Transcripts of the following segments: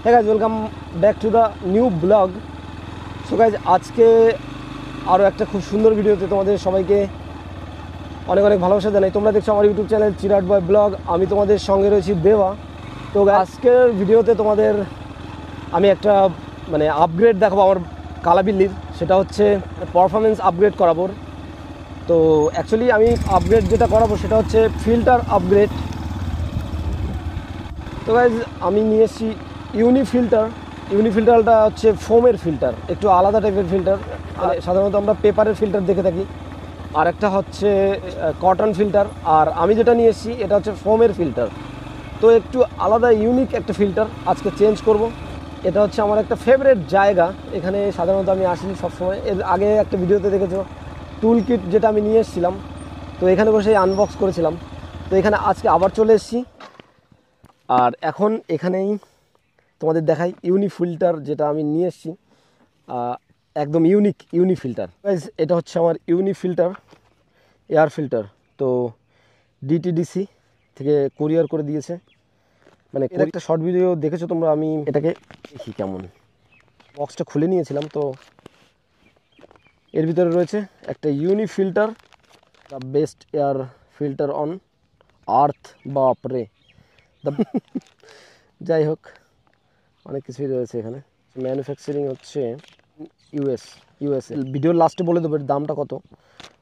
হ্যাঁ guys, welcome back to the new blog. So guys, আজকে আরও একটা খুব সুন্দর ভিডিওতে তোমাদের সবাইকে অনেক অনেক ভালোবাসা জানাই। তোমরা দেখছো আমার ইউটিউব চ্যানেল চিরাট বয় ব্লগ। আমি তোমাদের সঙ্গে রয়েছি দেওয়া। তো আজকের ভিডিওতে তোমাদের আমি একটা আপগ্রেড দেখাবো আমার কালাবিল্লির। সেটা হচ্ছে পারফরমেন্স আপগ্রেড করাবো। তো অ্যাকচুয়ালি আমি আপগ্রেড যেটা করাবো সেটা হচ্ছে ফিল্টার আপগ্রেড। তো গাইজ, আমি নিয়ে এসেছি ইউনি ফিল্টারটা হচ্ছে ফোমের ফিল্টার, একটু আলাদা টাইপের ফিল্টার। সাধারণত আমরা পেপারের ফিল্টার দেখে থাকি, আর একটা হচ্ছে কটন ফিল্টার, আর আমি যেটা নিয়ে এসেছি এটা হচ্ছে ফোমের ফিল্টার। তো একটু আলাদা ইউনিক একটা ফিল্টার আজকে চেঞ্জ করব। এটা হচ্ছে আমার একটা ফেভারিট জায়গা, এখানে সাধারণত আমি আসি সবসময়। এর আগে একটা ভিডিওতে দেখেছো টুল কিট যেটা আমি নিয়ে এসেছিলাম, তো এখানে বসে আনবক্স করেছিলাম। তো এখানে আজকে আবার চলে এসেছি, আর এখন এখানেই তোমাদের দেখাই ইউনি ফিল্টার যেটা আমি নিয়ে এসেছি, একদম ইউনি ফিল্টার। এটা হচ্ছে আমার ইউনি ফিল্টার, এয়ার ফিল্টার। তো ডিটিডিসি থেকে কুরিয়ার করে দিয়েছে। এর একটা শর্ট ভিডিও দেখেছো তোমরা। আমি এটাকে দেখি কেমন, বক্সটা খুলে নিয়েছিলাম। তো এর ভিতরে রয়েছে একটা uni filter, the best air filter on earth. বাপরে, যাই হোক, অনেক কিছুই রয়েছে এখানে। ম্যানুফ্যাকচারিং হচ্ছে ইউএসএ। ভিডিওর লাস্টে বলে দেবো এর দামটা কত।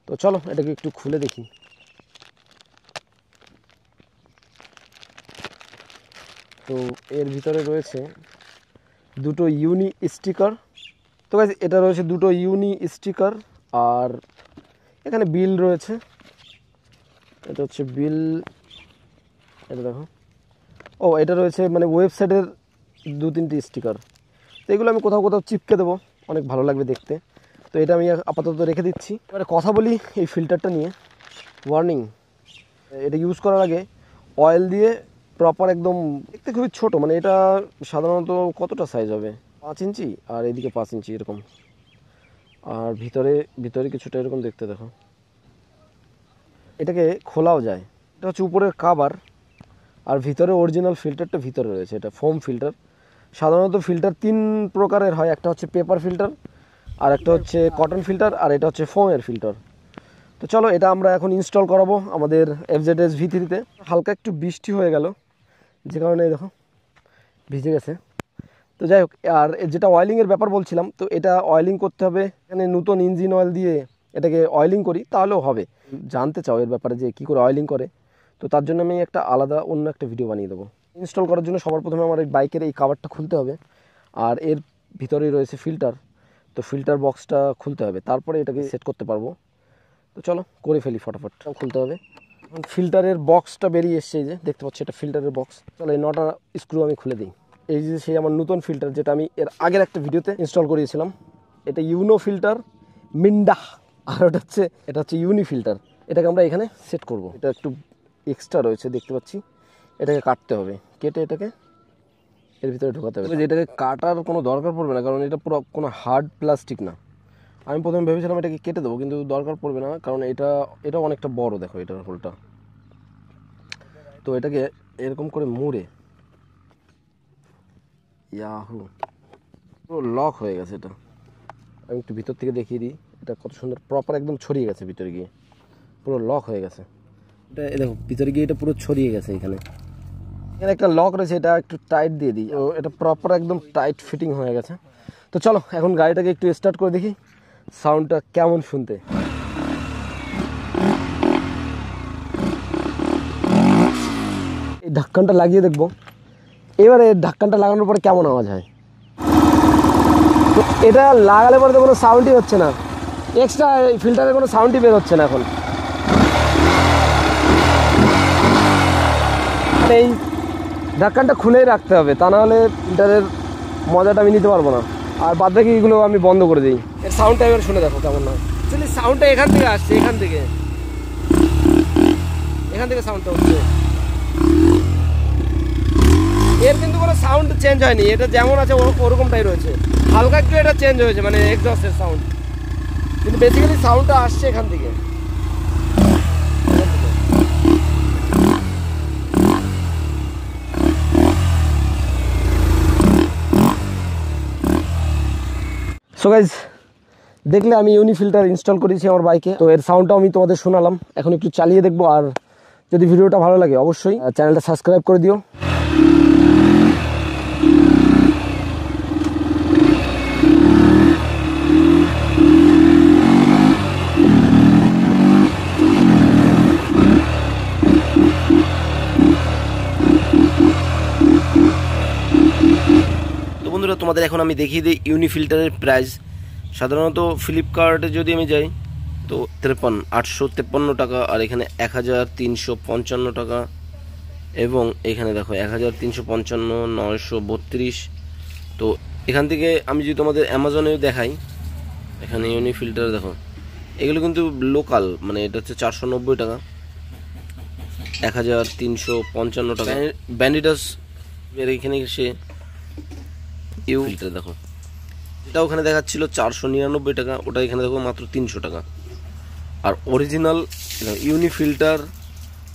তো চলো এটাকে একটু খুলে দেখি। তো এর ভিতরে রয়েছে দুটো ইউনি স্টিকার। তো গাইস, এটা রয়েছে দুটো ইউনি স্টিকার, আর এখানে বিল রয়েছে। এটা হচ্ছে বিল, এটা দেখো। ও, এটা রয়েছে ওয়েবসাইটের 2-3টি স্টিকার। তো এগুলো আমি কোথাও কোথাও চিপকে দেবো, অনেক ভালো লাগবে দেখতে। তো এটা আমি আপাতত রেখে দিচ্ছি। এবারে কথা বলি এই ফিল্টারটা নিয়ে। ওয়ার্নিং, এটা ইউজ করার আগে অয়েল দিয়ে প্রপার, একদম দেখতে খুবই ছোট, এটা সাধারণত কতটা সাইজ হবে, 5 ইঞ্চি, আর এদিকে 5 ইঞ্চি এরকম, আর ভিতরে কিছুটা এরকম দেখতে দেখো। এটাকে খোলাও যায়। এটা হচ্ছে উপরের কাভার, আর ভিতরে অরিজিনাল ফিল্টারটা ভিতরে রয়েছে। এটা ফোম ফিল্টার। সাধারণত ফিল্টার 3 প্রকারের হয়, একটা হচ্ছে পেপার ফিল্টার, আর একটা হচ্ছে কটন ফিল্টার, আর এটা হচ্ছে ফোমের ফিল্টার। তো চলো এটা আমরা এখন ইনস্টল করাবো আমাদের FZS V3-তে। হালকা একটু বৃষ্টি হয়ে গেল, যে কারণে দেখো ভিজে গেছে। তো যাই হোক, আর যেটা অয়েলিংয়ের ব্যাপার বলছিলাম, তো এটা অয়েলিং করতে হবে। এখানে নতুন ইঞ্জিন অয়েল দিয়ে এটাকে অয়েলিং করি তাহলেও হবে। জানতে চাও এর ব্যাপারে যে কী করে অয়েলিং করে, তো তার জন্য আমি একটা আলাদা অন্য একটা ভিডিও বানিয়ে দেবো। ইনস্টল করার জন্য সবার প্রথমে আমার এই বাইকের এই কাভারটা খুলতে হবে, আর এর ভিতরেই রয়েছে ফিল্টার। তো ফিল্টার বক্সটা খুলতে হবে, তারপরে এটাকে সেট করতে পারবো। তো চলো করে ফেলি, ফটাফট খুলতে হবে। এখন ফিল্টারের বক্সটা বেরিয়ে এসছে, এই যে দেখতে পাচ্ছি এটা ফিল্টারের বক্স। চলো এই 9টা স্ক্রু আমি খুলে দিই। এই যে সেই আমার নতুন ফিল্টার, যেটা আমি এর আগের একটা ভিডিওতে ইনস্টল করিয়েছিলাম। এটা ইউনো ফিল্টার মিন্ডা, আর এটা হচ্ছে ইউনি ফিল্টার। এটাকে আমরা এখানে সেট করব। এটা একটু এক্সট্রা রয়েছে দেখতে পাচ্ছি, এটাকে কাটতে হবে। কেটে এটাকে এর ভিতরে ঢোকাতে হবে। এটাকে কাটার কোনো দরকার পড়বে না, কারণ এটা পুরো কোনো হার্ড প্লাস্টিক না। আমি প্রথমে ভেবেছিলাম এটাকে কেটে দেবো, কিন্তু দরকার পড়বে না, কারণ এটা অনেকটা বড়, দেখো এটার হোলটা। তো এটাকে এরকম করে মুড়ে, ইয়াহু, পুরো লক হয়ে গেছে। এটা আমি একটু ভিতর থেকে দেখিয়ে দিই, এটা কত সুন্দর প্রপার একদম ছড়িয়ে গেছে ভিতরে গিয়ে, পুরো লক হয়ে গেছে। এটা দেখো ভিতরে গিয়ে এটা পুরো ছড়িয়ে গেছে। এখানে একটা লক রয়েছে, এটা একটু টাইট দিয়ে দিই। এটা প্রপার একদম টাইট ফিটিং হয়ে গেছে। তো চলো এখন গাড়িটাকে একটু স্টার্ট করে দেখি সাউন্ডটা কেমন শুনতে। এই ঢাক্কানটা লাগিয়ে দেখবো, এবারে ঢাক্কানটা লাগানোর পরে কেমন আওয়াজ হয়। তো এটা লাগালে পরে তো কোনো সাউন্ডই হচ্ছে না, এক্সট্রা ফিল্টারে কোনো সাউন্ডই বের হচ্ছে না এখন। এই ঢাক্কানটা খুলেই রাখতে হবে, তা নাহলে ফিল্টারের মজাটা আমি নিতে পারবো না। আর বাদ বাকি এগুলো আমি বন্ধ করে দিই। এর সাউন্ডটা এবার শুনে দেখো কেমন না। অ্যাকচুয়ালি সাউন্ডটা এখান থেকে আসছে, এখান থেকে সাউন্ডটা হচ্ছে। এর কিন্তু কোনো সাউন্ড চেঞ্জ হয়নি, এটা যেমন আছে ওরকমটাই রয়েছে। হালকা একটু এটা চেঞ্জ হয়েছে, এক্সস্টের সাউন্ড, কিন্তু বেসিক্যালি সাউন্ডটা আসছে এখান থেকে। সো গাইজ দেখলে আমি ইউনি ফিল্টার ইনস্টল করেছি আমার বাইকে, তো এর সাউন্ডটাও আমি তোমাদের শোনালাম। এখন একটু চালিয়ে দেখবো, আর যদি ভিডিওটা ভালো লাগে অবশ্যই চ্যানেলটা সাবস্ক্রাইব করে দিও। তো বন্ধুরা, তোমাদের এখন আমি দেখিয়ে দিই ইউনি ফিল্টারের প্রাইস। সাধারণত ফ্লিপকার্টে যদি আমি যাই তো 853 টাকা, আর এখানে 1355 টাকা, এবং এখানে দেখো 1355, 932। তো এখান থেকে আমি যদি তোমাদের অ্যামাজনে দেখাই, এখানে ইউনি ফিল্টার দেখো, এগুলো কিন্তু লোকাল, মানে এটা হচ্ছে 490 টাকা, 1355 টাকা। ব্যান্ডিটাস এর এখানে এসে ইউ ফিল্টার দেখো, এটা ওখানে দেখাচ্ছিল 499 টাকা, ওটা এখানে দেখো মাত্র 300 টাকা। আর অরিজিনাল ইউনি ফিল্টার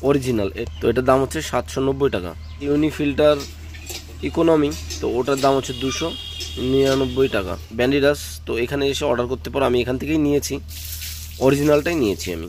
অরিজিনাল, তো এটার দাম হচ্ছে 790 টাকা। ইউনি ফিল্টার ইকোনমি, তো ওটার দাম হচ্ছে 299 টাকা। ব্যান্ডিডাস, তো এখানে এসে অর্ডার করতে পারো, আমি এখান থেকেই নিয়েছি, অরিজিনালটাই নিয়েছি আমি।